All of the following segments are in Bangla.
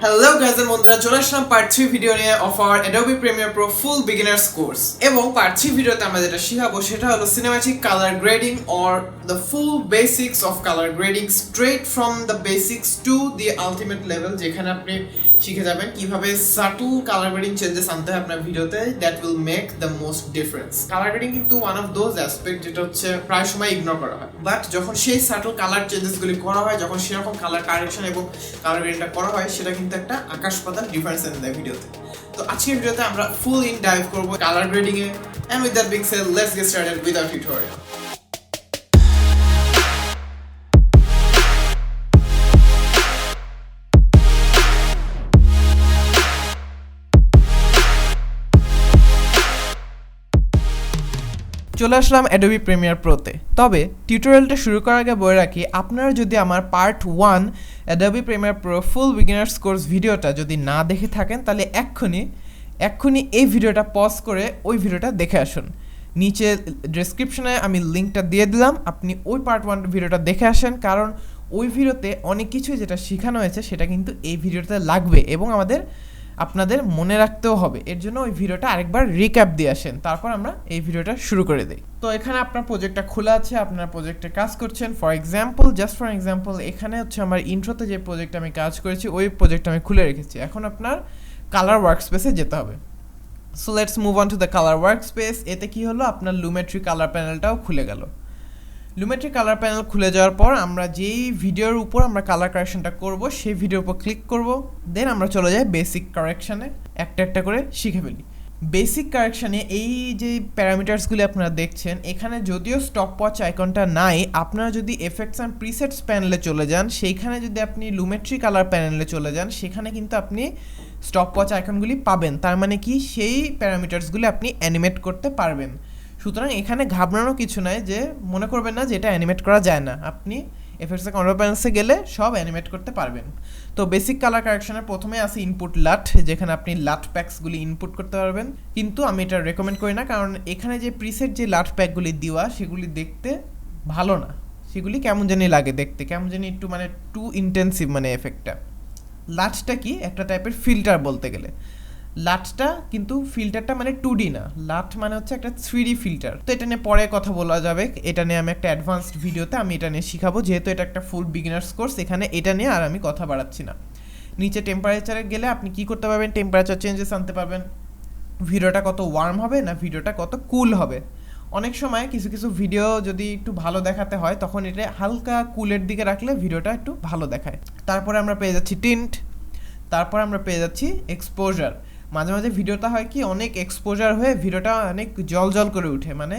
হ্যালো গাইজ এন্ড বন্ধুরা, চলে আসলাম পার্ট 3 ভিডিও নিয়ে of our Adobe Premiere Pro full beginners course. এবং পার্ট 3 ভিডিওতে আমরা যেটা শিখাবো সেটা হলো cinematic colour grading or the full basics of colour grading, straight from the basics to the ultimate level, যেখানে আপনি শিখে যাবেন কিভাবে সাটল কালার গ্রেডিং চেঞ্জেস আনতে হয় আপনার ভিডিওতে, that will make the most difference. Colour grading কিন্তু ওয়ান অফ দোজ অ্যাসপেক্ট যেটা হচ্ছে প্রায় সময় ইগনোর করা হয়, বাট যখন সেই সাটল কালার চেঞ্জেসগুলি করা হয়, যখন সেরকম কালার কারেকশন এবং কালার গ্রেডিংটা করা হয়, সেটা কিন্তু একটা আকাশ পাতাল ডিফারেন্স এনে দেয় ভিডিওতে। তো আজকের ভিডিওতে আমরা ফুল ইন ডাইভ করবো কালার গ্রেডিং এ, and with that being said let's get started with our tutorial. চলে আসলাম Adobe Premiere Pro-তে। তবে টিউটোরিয়ালটা শুরু করার আগে বলে রাখি, আপনারা যদি আমার পার্ট 1 Adobe Premiere Pro ফুল বিগিনার্স কোর্স ভিডিওটা যদি না দেখে থাকেন, তাহলে এক্ষুনি এই ভিডিওটা পজ করে ওই ভিডিওটা দেখে আসুন। নিচে ডেসক্রিপশনে আমি লিঙ্কটা দিয়ে দিলাম, আপনি ওই পার্ট 1 ভিডিওটা দেখে আসেন, কারণ ওই ভিডিওতে অনেক কিছু যেটা শেখানো হয়েছে সেটা কিন্তু এই ভিডিওতে লাগবে এবং আপনাদের মনে রাখতেও হবে। এর জন্য ওই ভিডিওটা আরেকবার রিক্যাপ দিয়ে আসেন, তারপর আমরা এই ভিডিওটা শুরু করে দিই। তো এখানে আপনার প্রজেক্টটা খোলা আছে, আপনার প্রজেক্টে কাজ করছেন। জাস্ট ফর এক্সাম্পল এখানে হচ্ছে আমার ইন্ট্রোতে যে প্রজেক্ট আমি কাজ করেছি ওই প্রজেক্ট আমি খুলে রেখেছি। এখন আপনার কালার ওয়ার্কস্পেসে যেতে হবে। So let's move on to the colour workspace. এতে কি হলো, আপনার লুমেট্রি কালার প্যানেলটাও খুলে গেল। লুমেট্রি কালার প্যানেল খুলে যাওয়ার পর আমরা যেই ভিডিওর উপর আমরা কালার কারেকশনটা করব সেই ভিডিওর উপর ক্লিক করব, দেন আমরা চলে যাই বেসিক কারেকশানে, একটা একটা করে শিখে ফেলি। বেসিক কারেকশানে এই যে প্যারামিটার্সগুলি আপনারা দেখছেন, এখানে যদিও স্টপ ওয়াচ আইকনটা নাই, আপনারা যদি এফেক্টস অ্যান্ড প্রিসেটস প্যানেলে চলে যান, সেইখানে যদি আপনি লুমেট্রি কালার প্যানেলে চলে যান, সেখানে কিন্তু আপনি স্টপ ওয়াচ আইকনগুলি পাবেন। তার মানে কি, সেই প্যারামিটার্সগুলি আপনি অ্যানিমেট করতে পারবেন। সুতরাং এখানে ঘাবড়ানো কিছু নাই, যে মনে করবেন না যে এটা অ্যানিমেট করা যায় না, আপনি এফেক্টস অ্যান্ড কন্ট্রোল প্যানেলসে গেলে সব অ্যানিমেট করতে পারবেন। তো বেসিক কালার কারেকশনের প্রথমে আছে ইনপুট লাট, যেখানে আপনি লাট প্যাকসগুলি ইনপুট করতে পারবেন, কিন্তু আমি এটা রেকমেন্ড করি না, কারণ এখানে যে প্রিসেট যে লাট প্যাকগুলি দেওয়া সেগুলি দেখতে ভালো না, সেগুলি কেমন জানি লাগে দেখতে, কেমন জানি একটু মানে টু ইন্টেন্সিভ মানে এফেক্টটা। লাটটা কি, একটা টাইপের ফিল্টার বলতে গেলে। লাটটা কিন্তু ফিল্টারটা মানে 2D না, লাট মানে হচ্ছে একটা 3D ফিল্টার। তো এটা নিয়ে পরে কথা বলা যাবে, এটা নিয়ে আমি একটা অ্যাডভান্সড ভিডিওতে আমি এটা নিয়ে শিখাবো, যেহেতু এটা একটা ফুল বিগিনার্স কোর্স, এখানে এটা নিয়ে আর আমি কথা বাড়াচ্ছি না। নিচে টেম্পারেচারে গেলে আপনি কি করতে পারবেন, টেম্পারেচার চেঞ্জেস আনতে পারবেন, ভিডিওটা কত ওয়ার্ম হবে না ভিডিওটা কত কুল হবে। অনেক সময় কিছু কিছু ভিডিও যদি একটু ভালো দেখাতে হয়, তখন এটা হালকা কুলের দিকে রাখলে ভিডিওটা একটু ভালো দেখায়। তারপরে আমরা পেয়ে যাচ্ছি টিন্ট, তারপর আমরা পেয়ে যাচ্ছি এক্সপোজার। মাঝে মাঝে ভিডিওটা হয় কি, অনেক এক্সপোজার হয়ে ভিডিওটা অনেক জল জল করে উঠে, মানে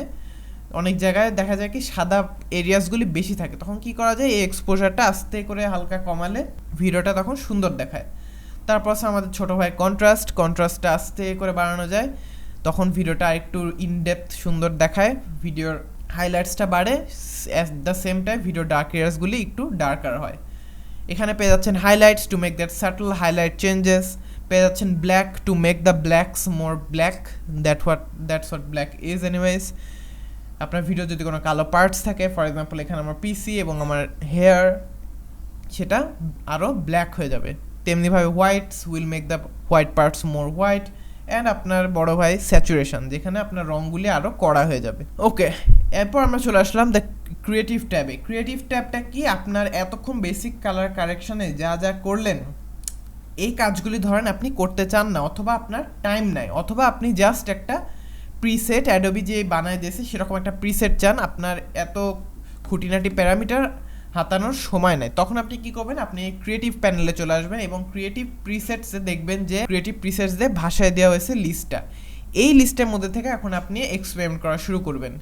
অনেক জায়গায় দেখা যায় কি সাদা এরিয়াসগুলি বেশি থাকে, তখন কি করা যায়, এই এক্সপোজারটা আস্তে করে হালকা কমালে ভিডিওটা তখন সুন্দর দেখায়। তারপর আছে আমাদের ছোটো ভাই কন্ট্রাস্টটা আস্তে করে বাড়ানো যায়, তখন ভিডিওটা একটু ইনডেপথ সুন্দর দেখায়, ভিডিওর হাইলাইটসটা বাড়ে, at the same time video dark এরিয়াসগুলি একটু ডার্কার হয়। এখানে পেয়ে যাচ্ছেন highlights to make that subtle highlight changes, পেয়ে যাচ্ছেন black to make the blacks more black, that's what black is anyways. আপনার ভিডিও যদি কোনো কালো পার্টস থাকে, ফর এক্সাম্পল এখানে আমার পিসি এবং আমার হেয়ার, সেটা আরও ব্ল্যাক হয়ে যাবে। তেমনিভাবে whites will make the white parts more white, and আপনার বড় ভাই স্যাচুরেশন, যেখানে আপনার রঙগুলি আরও কড়া হয়ে যাবে। ওকে, এরপর আমরা চলে আসলাম দ্য ক্রিয়েটিভ ট্যাবে। ক্রিয়েটিভ ট্যাবটা কি, আপনার এতক্ষণ বেসিক কালার কারেকশানে যা যা করলেন, এই কাজগুলি ধরেন আপনি করতে চান না, অথবা আপনার টাইম নাই, অথবা আপনি জাস্ট একটা প্রিসেট অ্যাডোবি যে বানায় দিয়েছে সেরকম একটা প্রিসেট চান, আপনার এত খুঁটিনাটি প্যারামিটার হাতানোর সময় নাই, তখন আপনি কি করবেন, আপনি ক্রিয়েটিভ প্যানেলে চলে আসবেন এবং ক্রিয়েটিভ প্রিসেটসে দেখবেন যে ক্রিয়েটিভ প্রিসেটসে ভাষায় দেওয়া হয়েছে লিস্টটা। এই লিস্টের মধ্যে থেকে এখন আপনি এক্সপেরিমেন্ট করা শুরু করবেন,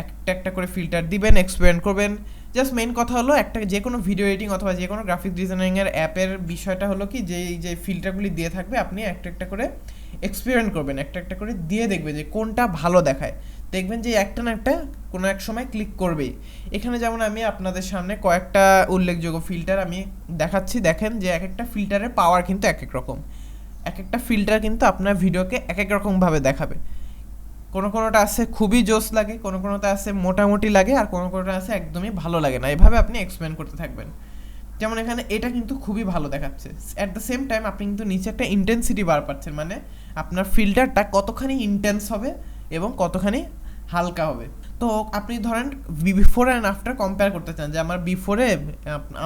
একটা একটা করে ফিল্টার দিবেন, এক্সপেরিমেন্ট করবেন। জাস্ট মেইন কথা হলো, একটা যে কোনো ভিডিও এডিটিং অথবা যে কোনো গ্রাফিক ডিজাইনিংয়ের অ্যাপের বিষয়টা হলো কি, যে ফিল্টারগুলি দিয়ে থাকবে আপনি একটা একটা করে এক্সপেরিমেন্ট করবেন, একটা একটা করে দিয়ে দেখবেন যে কোনটা ভালো দেখায়, দেখবেন যে একটা না একটা কোনো এক সময় ক্লিক করবেই। এখানে যেমন আমি আপনাদের সামনে কয়েকটা উল্লেখযোগ্য ফিল্টার আমি দেখাচ্ছি, দেখেন যে এক একটা ফিল্টারের পাওয়ার কিন্তু এক এক রকম, এক একটা ফিল্টার কিন্তু আপনার ভিডিওকে এক এক রকমভাবে দেখাবে। কোনোটা আছে খুবই জোস লাগে, কোনোটা আছে মোটামুটি লাগে, আর কোনোটা আছে একদমই ভালো লাগে না। এভাবে আপনি এক্সপ্লেন করতে থাকবেন। যেমন এখানে এটা কিন্তু খুবই ভালো দেখাচ্ছে, অ্যাট দ্য সেম টাইম আপনি কিন্তু নিচে একটা ইন্টেন্সিটি বার পাচ্ছেন, মানে আপনার ফিল্টারটা কতখানি ইন্টেন্স হবে এবং কতখানি হালকা হবে। তো আপনি ধরেন বিফোর অ্যান্ড আফটার কম্পেয়ার করতে চান যে আমার বিফোরে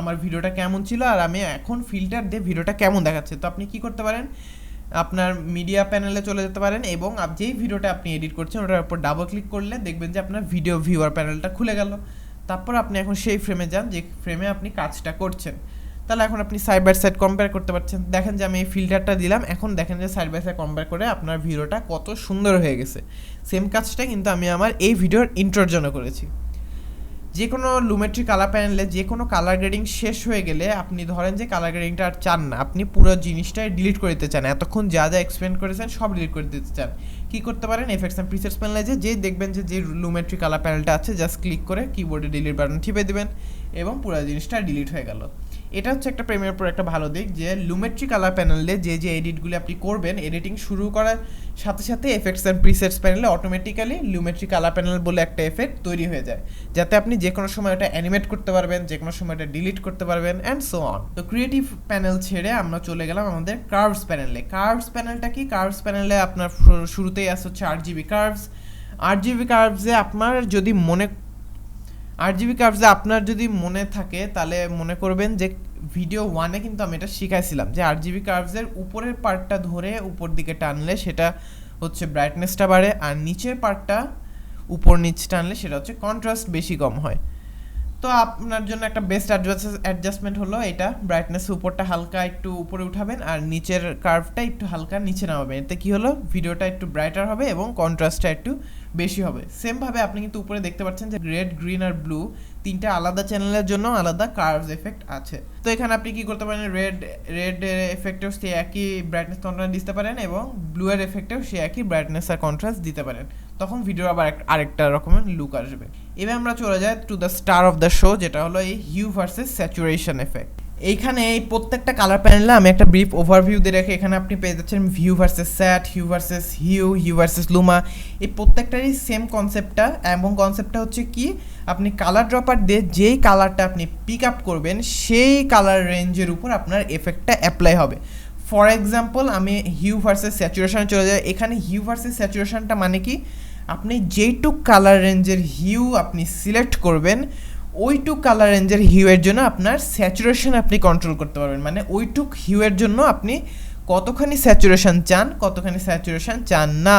আমার ভিডিওটা কেমন ছিল আর আমি এখন ফিল্টার দিয়ে ভিডিওটা কেমন দেখাচ্ছে। তো আপনি কি করতে পারেন, আপনার মিডিয়া প্যানেলে চলে যেতে পারেন এবং যেই ভিডিওটা আপনি এডিট করছেন ওটার উপর ডাবল ক্লিক করলে দেখবেন যে আপনার ভিডিও ভিউয়ার প্যানেলটা খুলে গেল। তারপর আপনি এখন সেই ফ্রেমে যান যে ফ্রেমে আপনি কাজটা করছেন। তাহলে এখন আপনি সাইড বাই সাইড কম্পেয়ার করতে পারছেন। দেখেন যে আমি এই ফিল্টারটা দিলাম, এখন দেখেন যে সাইড বাই সাইড কম্পেয়ার করে আপনার ভিডিওটা কত সুন্দর হয়ে গেছে। সেম কাজটা কিন্তু আমি আমার এই ভিডিওর ইন্ট্রোর জন্য করেছি। যে কোনো লুমেট্রি কালার প্যানেলে যে কোনো কালার গ্রেডিং শেষ হয়ে গেলে আপনি ধরেন যে কালার গ্রেডিংটা আর চান না, আপনি পুরো জিনিসটাই ডিলিট করে দিতে চান, এতক্ষণ যা এক্সপ্লেন করেছেন সব ডিলিট করে দিতে চান। কী করতে পারেন, এফেক্টস অ্যান্ড প্রিসেটস প্যানেলে যে দেখবেন যে লুমেট্রি কালার প্যানেলটা আছে জাস্ট ক্লিক করে কিবোর্ডে ডিলিট বাটন টিপে দেবেন এবং পুরো জিনিসটা ডিলিট হয়ে গেল। এটা হচ্ছে একটা প্রিমিয়ার প্রো একটা ভালো দিক যে লুমেট্রি কালার প্যানেলে যে এডিটগুলি আপনি করবেন, এডিটিং শুরু করার সাথে সাথে এফেক্টস অ্যান্ড প্রিসেটস প্যানেলে অটোমেটিক্যালি লুমেট্রি কালার প্যানেল বলে একটা এফেক্ট তৈরি হয়ে যায়, যাতে আপনি যে কোনো সময় এটা অ্যানিমেট করতে পারবেন, যে কোনো সময় এটা ডিলিট করতে পারবেন অ্যান্ড সো অন। তো ক্রিয়েটিভ প্যানেল ছেড়ে আমরা চলে গেলাম আমাদের কার্ভস প্যানেলে। কার্ভস প্যানেলটা কি, কার্ভস প্যানেলে আপনার শুরুতেই আসছে হচ্ছে RGB কার্ভস। RGB কার্ভসে আপনার যদি মনে থাকে তাহলে মনে করবেন যে ভিডিও 1-এ কিন্তু আমি এটা শিখাইছিলাম যে RGB কার্ভসের উপরের পার্টটা ধরে উপর দিকে টানলে সেটা হচ্ছে ব্রাইটনেসটা বাড়ে, আর নিচের পার্টটা উপর নিচ টানলে সেটা হচ্ছে কন্ট্রাস্ট বেশি কম হয়। তো আপনার জন্য একটা বেস্ট অ্যাডজাস্টমেন্ট হলো এটা, ব্রাইটনেস উপরটা হালকা একটু উপরে উঠাবেন আর নিচের কার্ভটা একটু হালকা নিচে নামাবেন। এতে কি হলো, ভিডিওটা একটু ব্রাইটার হবে এবং কন্ট্রাস্টটা একটু বেশি হবে। সেমভাবে আপনি কিন্তু উপরে দেখতে পাচ্ছেন যে রেড, গ্রিন আর ব্লু তিনটা আলাদা চ্যানেলের জন্য আলাদা কার্ভস এফেক্ট আছে। তো এখানে আপনি কি করতে পারেন, রেড এফেক্টেও সে একই ব্রাইটনেস কন্ট্রাস্ট দিতে পারেন এবং ব্লু এর এফেক্টেও সে একই ব্রাইটনেস আর কন্ট্রাস্ট দিতে পারেন, তখন ভিডিওর আবার আরেকটা রকমের লুক আসবে। এবার আমরা চলে যাই to the star of the show, যেটা হলো এই হিউ ভার্সেস স্যাচুরেশন এফেক্ট। এইখানে এই প্রত্যেকটা কালার প্যানেলে আমি একটা ব্রিফ ওভারভিউ দিয়ে রেখে এখানে আপনি পেয়ে যাচ্ছেন hue versus sat, hue versus hue versus luma. এই প্রত্যেকটারই সেম কনসেপ্টটা, এবং কনসেপ্টটা হচ্ছে কি, আপনি কালার ড্রপার দিয়ে যেই কালারটা আপনি পিক আপ করবেন সেই কালার রেঞ্জের উপর আপনার এফেক্টটা অ্যাপ্লাই হবে। ফর এক্সাম্পল আমি হিউ ভার্সেস স্যাচুরেশনে চলে যাই। এখানে হিউ ভার্সেস স্যাচুরেশনটা মানে কি, আপনি যেইটুক কালার রেঞ্জের হিউ আপনি সিলেক্ট করবেন ওইটুক কালার রেঞ্জের হিউয়ের জন্য আপনার স্যাচুরেশন আপনি কন্ট্রোল করতে পারবেন, মানে ওইটুক হিউয়ের জন্য আপনি কতখানি স্যাচুরেশন চান, কতখানি স্যাচুরেশন চান না।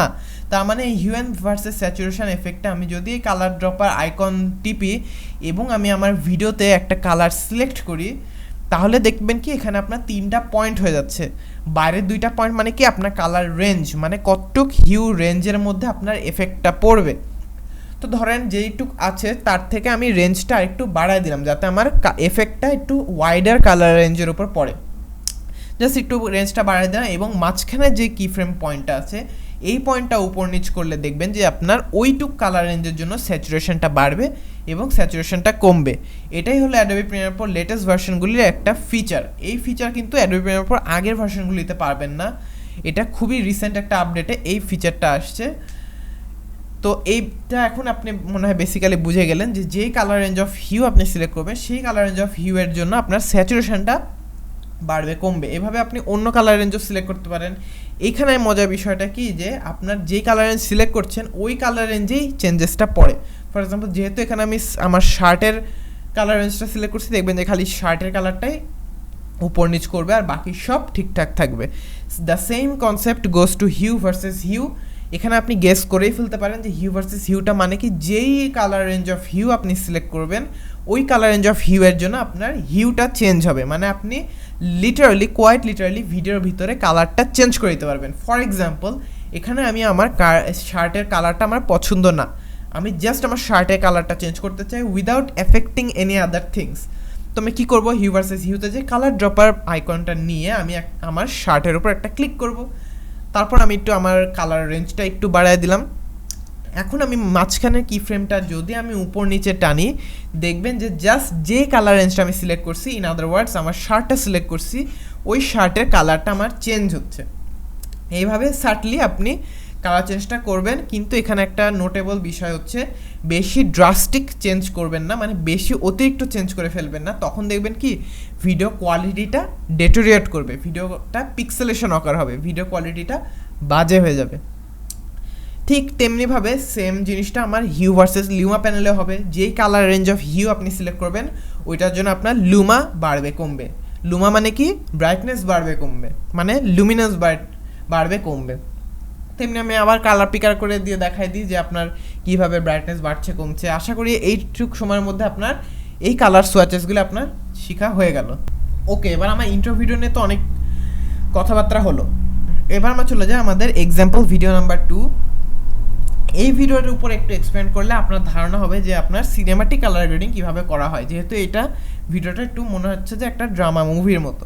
তার মানে হিউ অ্যান্ড ভার্সেস স্যাচুরেশন এফেক্টটা আমি যদি এই কালার ড্রপার আইকন টিপি এবং আমি আমার ভিডিওতে একটা কালার সিলেক্ট করি, তাহলে দেখবেন কি এখানে আপনার 3টা পয়েন্ট হয়ে যাচ্ছে। বাইরের 2টা পয়েন্ট মানে কি আপনার কালার রেঞ্জ, মানে কতটুক হিউ রেঞ্জের মধ্যে আপনার এফেক্টটা পড়বে। তো ধরেন যেইটুক আছে তার থেকে আমি রেঞ্জটা একটু বাড়ায় দিলাম যাতে আমার এফেক্টটা একটু ওয়াইডার কালার রেঞ্জের উপর পড়ে। জাস্ট একটু রেঞ্জটা বাড়ায় দিলাম এবং মাঝখানে যে কি ফ্রেম পয়েন্টটা আছে এই পয়েন্টটা উপর নিচ করলে দেখবেন যে আপনার ওইটুক কালার রেঞ্জের জন্য স্যাচুরেশনটা বাড়বে এবং স্যাচুরেশনটা কমবে। এটাই হলো অ্যাডোবি প্রিমিয়ার প্রো লেটেস্ট ভার্সনগুলির একটা ফিচার। এই ফিচার কিন্তু অ্যাডোবি প্রিমিয়ার প্রো আগের ভার্সনগুলিতে পারবেন না, এটা খুবই রিসেন্ট একটা আপডেটে এই ফিচারটা আসছে। তো এইটা এখন আপনি মনে হয় বেসিক্যালি বুঝে গেলেন যে যেই কালার রেঞ্জ অফ হিউ আপনি সিলেক্ট করবেন সেই কালার রেঞ্জ অফ হিউয়ের জন্য আপনার স্যাচুরেশনটা বাড়বে কমবে। এভাবে আপনি অন্য কালার রেঞ্জও সিলেক্ট করতে পারেন। এইখানে মজার বিষয়টা কি যে আপনার যেই কালার রেঞ্জ সিলেক্ট করছেন ওই কালার রেঞ্জেই চেঞ্জেসটা পড়ে। ফর এক্সাম্পল যেহেতু এখানে আমি আমার শার্টের কালার রেঞ্জটা সিলেক্ট করছি, দেখবেন যে খালি শার্টের কালারটাই উপর নিচ করবে আর বাকি সব ঠিকঠাক থাকবে। The same concept goes to hue versus hue. এখানে আপনি গেস করেই ফেলতে পারেন যে হিউ ভার্সেস হিউটা মানে কি, যেই কালার রেঞ্জ অফ হিউ আপনি সিলেক্ট করবেন ওই কালার রেঞ্জ অফ হিউয়ের জন্য আপনার হিউটা চেঞ্জ হবে, মানে আপনি কোয়াইট লিটারালি ভিডিওর ভিতরে কালারটা চেঞ্জ করে দিতে পারবেন। ফর এক্সাম্পল এখানে আমি আমার শার্টের কালারটা আমার পছন্দ না, আমি জাস্ট আমার শার্টের কালারটা চেঞ্জ করতে চাই without affecting any other things. তো আমি কী করবো, হিউ ভার্সেস হিউতে যে কালার ড্রপার আইকনটা নিয়ে আমি আমার শার্টের উপর একটা ক্লিক করব, তারপর আমি একটু আমার কালার রেঞ্জটা একটু বাড়ায় দিলাম। এখন আমি মাঝখানের কি ফ্রেমটা যদি আমি উপর নিচে টানি, দেখবেন যে জাস্ট যে কালার রেঞ্জটা আমি সিলেক্ট করছি, ইন আদার ওয়ার্ডস আমার শার্টটা সিলেক্ট করছি, ওই শার্টের কালারটা আমার চেঞ্জ হচ্ছে। এইভাবে সার্টলি আপনি কালার চেঞ্জটা করবেন, কিন্তু এখানে একটা নোটেবল বিষয় হচ্ছে বেশি ড্রাস্টিক চেঞ্জ করবেন না, মানে বেশি অতিরিক্ত চেঞ্জ করে ফেলবেন না, তখন দেখবেন কি ভিডিও কোয়ালিটিটা ডেটোরিয়েট করবে, ভিডিওটা পিক্সেলেশন আকার হবে, ভিডিও কোয়ালিটিটা বাজে হয়ে যাবে। ঠিক তেমনিভাবে সেম জিনিসটা আমার হিউ ভার্সেস লুমা প্যানেলে হবে। যেই কালার রেঞ্জ অফ হিউ আপনি সিলেক্ট করবেন ওইটার জন্য আপনার লুমা বাড়বে কমবে। লুমা মানে কি ব্রাইটনেস বাড়বে কমবে, মানে লুমিনাস বাড়বে কমবে। তেমনি আমি আবার কালার পিকার করে দিয়ে দেখাই দিই যে আপনার কীভাবে ব্রাইটনেস বাড়ছে কমছে। আশা করি এইটুক সময়ের মধ্যে আপনার এই কালার সোয়াচেসগুলো আপনার শেখা হয়ে গেল। ওকে, এবার আমার ইন্ট্রো ভিডিও নিয়ে তো অনেক কথাবার্তা হলো, এবার আমরা চলে যাই আমাদের এক্সাম্পল ভিডিও নাম্বার 2। এই ভিডিওর উপর একটু এক্সপ্লেন করলে আপনার ধারণা হবে যে আপনার সিনেমাটিক কালার গ্রেডিং কীভাবে করা হয়, যেহেতু এটা ভিডিওটা একটু মনে হচ্ছে যে একটা ড্রামা মুভির মতো।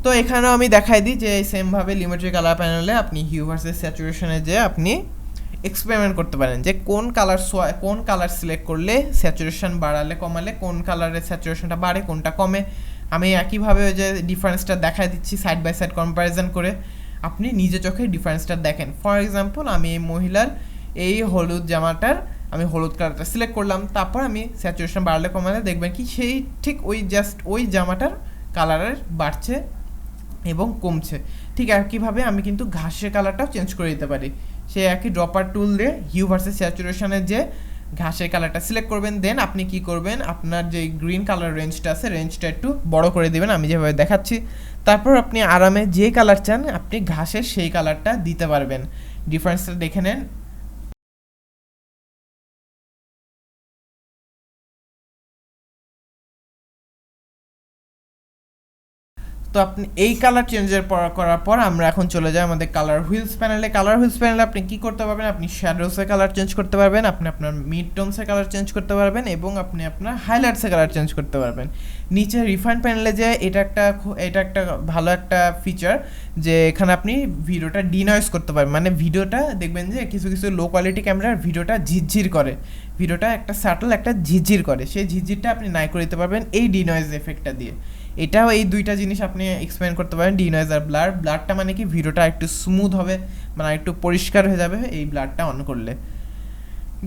তো এখানেও আমি দেখাই দিই যে সেমভাবে লিউমেট্রি কালার প্যানেলে আপনি হিউ ভার্সেস স্যাচুরেশনে যে আপনি এক্সপেরিমেন্ট করতে পারেন যে কোন কালার সিলেক্ট করলে স্যাচুরেশন বাড়ালে কমালে কোন কালারের স্যাচুরেশনটা বাড়ে কোনটা কমে। আমি একইভাবে যে ডিফারেন্সটা দেখাই দিচ্ছি সাইড বাই সাইড কম্প্যারিজন করে, আপনি নিজে চোখে ডিফারেন্সটা দেখেন। ফর এক্সাম্পল আমি এই মহিলার এই হলুদ জামাটার আমি হলুদ কালারটা সিলেক্ট করলাম, তারপর আমি স্যাচুরেশন বাড়ালে কমালে দেখবেন কি সেই ঠিক ওই জামাটার কালারের বাড়ছে এবং কমছে। ঠিক একইভাবে আমি কিন্তু ঘাসের কালারটাও চেঞ্জ করে দিতে পারি। সেই একই ড্রপার টুল দিয়ে হিউ ভার্সেস স্যাচুরেশনের যে ঘাসের কালারটা সিলেক্ট করবেন, দেন আপনি কি করবেন আপনার যে গ্রিন কালার রেঞ্জটা আছে রেঞ্জটা একটু বড় করে দেবেন আমি যেভাবে দেখাচ্ছি। তারপর আপনি আরামে যে কালার চান আপনি ঘাসের সেই কালারটা দিতে পারবেন। ডিফারেন্সটা দেখে নেন। তো আপনি এই কালার চেঞ্জের করার পর আমরা এখন চলে যাই আমাদের কালার হুইলস প্যানেলে। কালার হুইলস প্যানেলে আপনি কি করতে পারবেন, আপনি শ্যাডোসের কালার চেঞ্জ করতে পারবেন, আপনি আপনার মিড টোনসের কালার চেঞ্জ করতে পারবেন এবং আপনি আপনার হাইলাইটসের কালার চেঞ্জ করতে পারবেন। নিচে রিফাইন প্যানেলে যে এটা একটা ভালো একটা ফিচার যে এখানে আপনি ভিডিওটা ডিনয়েজ করতে পারবেন, মানে ভিডিওটা দেখবেন যে কিছু লো কোয়ালিটি ক্যামেরার ভিডিওটা ঝিরঝির করে, ভিডিওটা একটা স্যাটল একটা ঝিরঝির করে, সেই ঝিরঝিরটা আপনি নাই করে দিতে পারবেন এই ডিনয়েজ এফেক্টটা দিয়ে। এটাও এই দুইটা জিনিস আপনি এক্সপ্লেন করতে পারেন, ডিনয়েজ আর ব্লারটা মানে কি ভিডিওটা একটু স্মুথ হবে, মানে একটু পরিষ্কার হয়ে যাবে এই ব্লারটা অন করলে।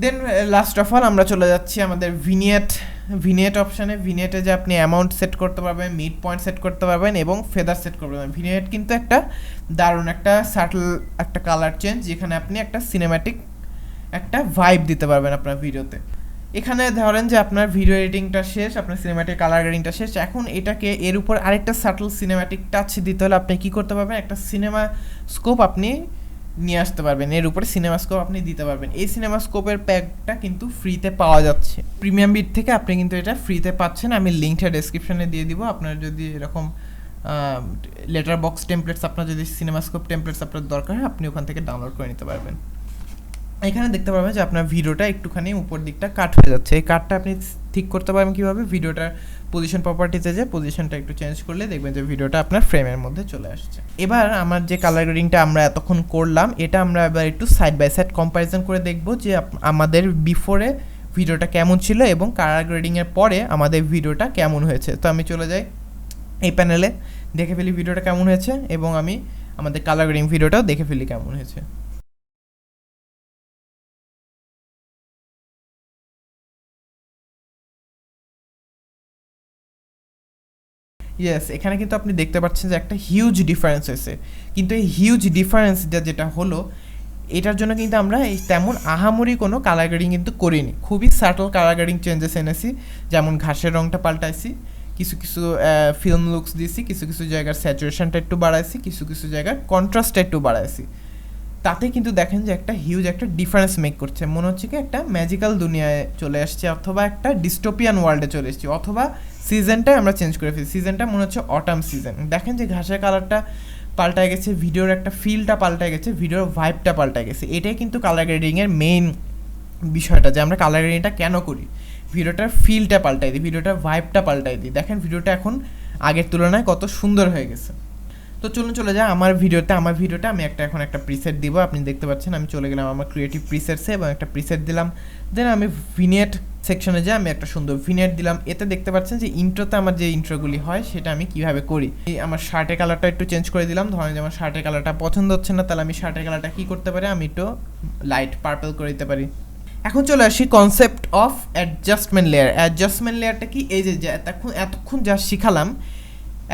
দেন লাস্ট অফ অল আমরা চলে যাচ্ছি আমাদের ভিনিয়েট অপশানে। ভিনিয়েটে যে আপনি অ্যামাউন্ট সেট করতে পারবেন, মিড পয়েন্ট সেট করতে পারবেন এবং ফেদার সেট করতে পারবেন। ভিনিয়েট কিন্তু একটা দারুণ একটা সাটল একটা কালার চেঞ্জ, যেখানে আপনি একটা সিনেম্যাটিক একটা ভাইব দিতে পারবেন আপনার ভিডিওতে। এখানে ধরেন যে আপনার ভিডিও এডিটিংটা শেষ, আপনার সিনেম্যাটিক কালার গ্রেডিংটা শেষ, এখন এটাকে এর উপর আরেকটা সাটল সিনেম্যাটিক টাচ দিতে হলে আপনি কী করতে পারবেন, একটা সিনেমাস্কোপ আপনি নিয়ে আসতে পারবেন, এর উপরে সিনেমাস্কোপ আপনি দিতে পারবেন। এই সিনেমাস্কোপের প্যাকটা কিন্তু ফ্রিতে পাওয়া যাচ্ছে, প্রিমিয়াম বিট থেকে আপনি কিন্তু এটা ফ্রিতে পাচ্ছেন। আমি লিঙ্কটা ডেসক্রিপশনে দিয়ে দিব, আপনার যদি এরকম লেটার বক্স টেমপ্লেটস আপনার যদি সিনেমাস্কোপ টেমপ্লেটস আপনার দরকার হয় আপনি ওখান থেকে ডাউনলোড করে নিতে পারবেন। এখানে দেখতে পারবেন যে আপনার ভিডিওটা একটুখানি উপর দিকটা কাট হয়ে যাচ্ছে, এই কাটটা আপনি ঠিক করতে পারবেন কীভাবে, ভিডিওটার পজিশন প্রপার্টিতে যে পজিশনটা একটু চেঞ্জ করলে দেখবেন যে ভিডিওটা আপনার ফ্রেমের মধ্যে চলে আসছে। এবার আমার যে কালার গ্রেডিংটা আমরা এতক্ষণ করলাম এটা আমরা এবার একটু সাইড বাই সাইড কম্প্যারিজন করে দেখব যে আমাদের বিফোরে ভিডিওটা কেমন ছিল এবং কালার গ্রেডিংয়ের পরে আমাদের ভিডিওটা কেমন হয়েছে। তো আমি চলে যাই এই প্যানেলে, দেখে ফেলি ভিডিওটা কেমন হয়েছে এবং আমি আমাদের কালার গ্রেডিং ভিডিওটাও দেখে ফেলি কেমন হয়েছে। ইয়েস, এখানে কিন্তু আপনি দেখতে পাচ্ছেন যে একটা হিউজ ডিফারেন্স হয়েছে, কিন্তু এই হিউজ ডিফারেন্সটা যেটা হলো এটার জন্য কিন্তু আমরা তেমন আহামরি কোনো কালার গ্রেডিং কিন্তু করিনি, খুবই সাটল কালার গ্রেডিং চেঞ্জেস এনেছি, যেমন ঘাসের রঙটা পাল্টাইছি, কিছু ফিল্ম লুকস দিয়েছি, কিছু জায়গার স্যাচুরেশনটা একটু বাড়াইছি, কিছু জায়গার কন্ট্রাস্টটা একটু বাড়াইছি। তাতে কিন্তু দেখেন যে একটা হিউজ একটা ডিফারেন্স মেক করছে, মনে হচ্ছে কি একটা ম্যাজিক্যাল দুনিয়ায় চলে আসছে অথবা একটা ডিস্টোপিয়ান ওয়ার্ল্ডে চলে এসেছি, অথবা সিজনটাই আমরা চেঞ্জ করে ফেলছি, সিজনটা মনে হচ্ছে অটাম সিজন। দেখেন যে ঘাসের কালারটা পাল্টায় গেছে, ভিডিওর একটা ফিলটা পাল্টায় গেছে, ভিডিওর ভাইবটা পাল্টায় গেছে। এটাই কিন্তু কালার গ্রেডিংয়ের মেইন বিষয়টা, যে আমরা কালার গ্রেডিংটা কেন করি, ভিডিওটার ফিলটা পাল্টাই দিই, ভিডিওটার ভাইবটা পাল্টাই দিই। দেখেন ভিডিওটা এখন আগের তুলনায় কত সুন্দর হয়ে গেছে। তো চলে যায় আমার ভিডিওটা আমি এখন একটা প্রিসেট দিব, আপনি দেখতে পাচ্ছেন আমি চলে গেলাম আমার ক্রিয়েটিভ প্রিসেটসে এবং একটা প্রিসেট দিলাম। দেন আমি ভিনিয়েট সেকশনে যে আমি একটা সুন্দর ভিনেট দিলাম। এতে দেখতে পাচ্ছেন যে ইন্ট্রোতে আমার যে ইন্ট্রোগুলি হয় সেটা আমি কিভাবে করি। আমার শার্টের কালারটা একটু চেঞ্জ করে দিলাম, ধরেন যে আমার শার্টের কালারটা পছন্দ হচ্ছে না, তাহলে আমি শার্টের কালারটা কী করতে পারি, আমি একটু লাইট পার্পল করে দিতে পারি। এখন চলে আসি concept of adjustment layer. Adjustment লেয়ারটা কি, এই যে এতক্ষণ যা শিখালাম,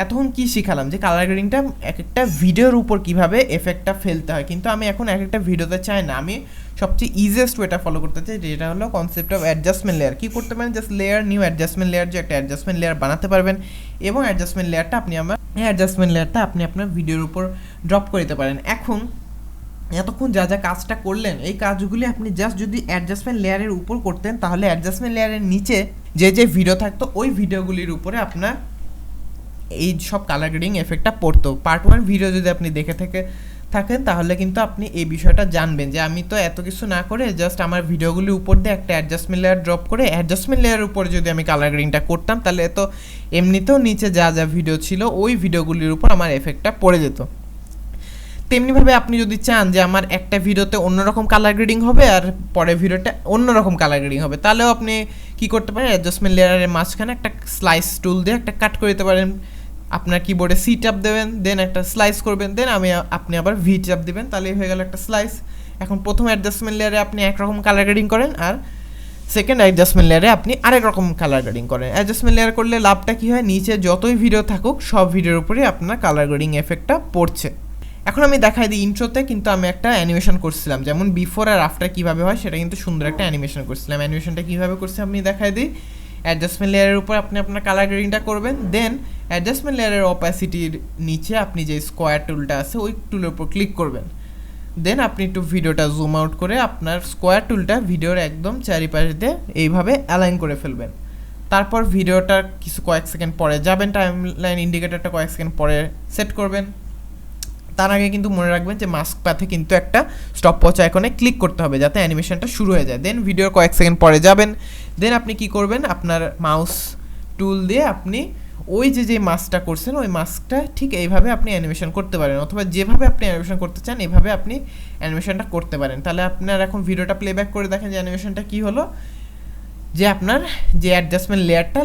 এতক্ষণ কি শিখালাম যে কালার গ্রেডিংটা এক একটা ভিডিওর উপর কিভাবে এফেক্টটা ফেলতে হয়, কিন্তু আমি এখন এক একটা ভিডিওতে চাই না, আমি সবচেয়ে ইজিয়েস্ট ওয়েটা ফলো করতে চাই, যেটা হলো কনসেপ্ট অফ অ্যাডজাস্টমেন্ট লেয়ার। কী করতে পারেন, just layer new adjustment layer, যে একটা অ্যাডজাস্টমেন্ট লেয়ার বানাতে পারবেন এবং অ্যাডজাস্টমেন্ট লেয়ারটা আপনি আপনার ভিডিওর উপর ড্রপ করে দিতে পারেন। এখন এতক্ষণ যা যা কাজটা করলেন, এই কাজগুলি আপনি জাস্ট যদি অ্যাডজাস্টমেন্ট লেয়ারের উপর করতেন, তাহলে অ্যাডজাস্টমেন্ট লেয়ারের নিচে যে যে ভিডিও থাকতো ওই ভিডিওগুলির উপরে আপনার এই সব কালার গ্রেডিং এফেক্টটা পড়তো। পার্ট 1 ভিডিও যদি আপনি দেখে থাকেন তাহলে কিন্তু আপনি এই বিষয়টা জানবেন যে আমি তো এত কিছু না করে জাস্ট আমার ভিডিওগুলির উপর দিয়ে একটা অ্যাডজাস্টমেন্ট লেয়ার ড্রপ করে অ্যাডজাস্টমেন্ট লেয়ারের উপরে যদি আমি কালার গ্রেডিংটা করতাম, তাহলে তো এমনিতেও নিচে যা যা ভিডিও ছিল ওই ভিডিওগুলির উপর আমার এফেক্টটা পড়ে যেত। তেমনিভাবে আপনি যদি চান যে আমার একটা ভিডিওতে অন্যরকম কালার গ্রেডিং হবে আর পরের ভিডিওটা অন্যরকম কালার গ্রেডিং হবে, তাহলেও আপনি কি করতে পারেন, অ্যাডজাস্টমেন্ট লেয়ারের মাঝখানে একটা স্লাইস টুল দিয়ে একটা কাট করে দিতে পারেন। আপনার কিবোর্ডে সি চাপ দেবেন, দেন একটা স্লাইস করবেন, দেন আপনি আবার ভি চাপ দেবেন, তাহলেই হয়ে গেল একটা স্লাইস। এখন প্রথম অ্যাডজাস্টমেন্ট লেয়ারে আপনি একরকম কালার গ্রেডিং করেন আর সেকেন্ড অ্যাডজাস্টমেন্ট লেয়ারে আপনি আরেক রকম কালার গ্রেডিং করেন। অ্যাডজাস্টমেন্ট লেয়ার করলে লাভটা কী হয়, নিচে যতই ভিডিও থাকুক সব ভিডিওর উপরেই আপনার কালার গ্রেডিং এফেক্টটা পড়ছে। এখন আমি দেখাই দিই, ইন্ট্রোতে কিন্তু আমি একটা অ্যানিমেশন করছিলাম, যেমন বিফোর আর আফটার কীভাবে হয় সেটা কিন্তু সুন্দর একটা অ্যানিমেশন করছিলাম। অ্যানিমেশনটা কীভাবে করছি আমি দেখাই দিই। অ্যাডজাস্টমেন্ট লেয়ারের উপর আপনি আপনার কালার গ্রেডিংটা করবেন, দেন অ্যাডজাস্টমেন্ট লেয়ারের অপাসিটির নিচে আপনি যে স্কোয়ার টুলটা আছে ওই টুলের উপর ক্লিক করবেন, দেন আপনি একটু ভিডিওটা জুম আউট করে আপনার স্কোয়ার টুলটা ভিডিওর একদম চারিপাশে দিয়ে এইভাবে অ্যালাইন করে ফেলবেন। তারপর ভিডিওটার কয়েক সেকেন্ড পরে যাবেন, টাইম লাইন ইন্ডিকেটারটা কয়েক সেকেন্ড পরে সেট করবেন। তার আগে কিন্তু মনে রাখবেন যে মাস্ক পাথে কিন্তু একটা স্টপ ওয়াচ আইকনে ক্লিক করতে হবে যাতে অ্যানিমেশনটা শুরু হয়ে যায়। দেন ভিডিওর কয়েক সেকেন্ড পরে যাবেন, দেন আপনি কি করবেন, আপনার মাউস টুল দিয়ে আপনি ওই যে মাস্কটা করছেন ওই মাস্কটা ঠিক এইভাবে আপনি অ্যানিমেশন করতে পারেন, অথবা যেভাবে আপনি অ্যানিমেশন করতে চান এইভাবে আপনি অ্যানিমেশনটা করতে পারেন। তাহলে আপনার এখন ভিডিওটা প্লেব্যাক করে দেখেন যে অ্যানিমেশনটা কী হলো, যে আপনার যে অ্যাডজাস্টমেন্ট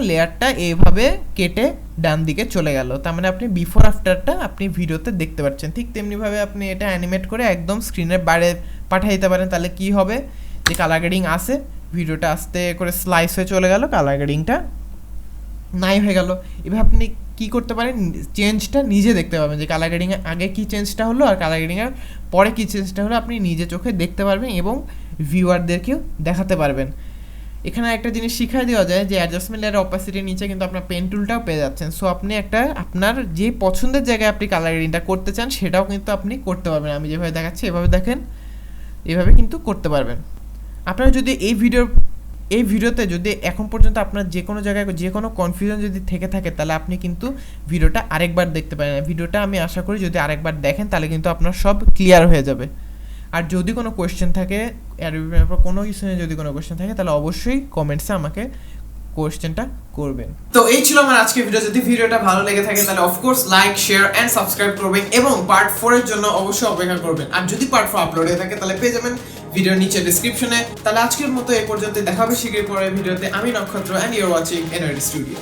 লেয়ারটা এইভাবে কেটে ডান দিকে চলে গেল। তার মানে আপনি বিফোর আফটারটা আপনি ভিডিওতে দেখতে পাচ্ছেন। ঠিক তেমনিভাবে আপনি এটা অ্যানিমেট করে একদম স্ক্রিনের বাইরে পাঠিয়ে দিতে পারেন। তাহলে কি হবে, যে কালার গ্রেডিং আছে ভিডিওটা আস্তে করে স্লাইস হয়ে চলে গেল, কালার গ্রেডিংটা নাই হয়ে গেল। এভাবে আপনি কী করতে পারেন, চেঞ্জটা নিজে দেখতে পাবেন যে কালার গ্রেডিংয়ের আগে কী চেঞ্জটা হলো আর কালার গ্রেডিংয়ের পরে কী চেঞ্জটা হলো আপনি নিজে চোখে দেখতে পারবেন এবং ভিউয়ারদেরকেও দেখাতে পারবেন। এখানে একটা জিনিস শিখাই দেওয়া যায় যে অ্যাডজাস্টমেন্ট লেয়ার অপাসিটির নিচে কিন্তু আপনার পেন টুলটাও পেয়ে যাচ্ছেন। সো আপনি আপনার যে পছন্দের জায়গায় আপনি কালার গ্রেডিংটা করতে চান সেটাও কিন্তু আপনি করতে পারবেন। আমি যেভাবে দেখাচ্ছি এভাবে দেখেন, এভাবে কিন্তু করতে পারবেন। আপনারা যদি এই ভিডিওতে যদি এখন পর্যন্ত আপনার যে কোনো জায়গায় যে কোনো কনফিউশন যদি থেকে থাকে তাহলে আপনি কিন্তু ভিডিওটা আরেকবার দেখতে পারেন। ভিডিওটা আমি আশা করি যদি আরেকবার দেখেন তাহলে কিন্তু আপনার সব ক্লিয়ার হয়ে যাবে। আর যদি কোনো কোয়েশ্চেন থাকে, কোনো কিছু নিয়ে যদি কোনো কোয়েশ্চেন থাকে তাহলে অবশ্যই কমেন্টসে আমাকে কোয়েশ্চেনটা করবেন। তো এই ছিল আমার আজকের ভিডিও। যদি ভিডিওটা ভালো লেগে থাকে তাহলে of course like, share and subscribe করবেন এবং পার্ট 4 এর জন্য অবশ্যই অপেক্ষা করবেন। আর যদি পার্ট 4 আপলোড হয়ে থাকে তাহলে পেয়ে যাবেন ভিডিওর নিচে ডেসক্রিপশনে। তাহলে আজকের মতো এই পর্যন্ত, দেখা হবে শীঘ্রই পরের ভিডিওতে। আমি Nakshatra and you are watching NRD studio.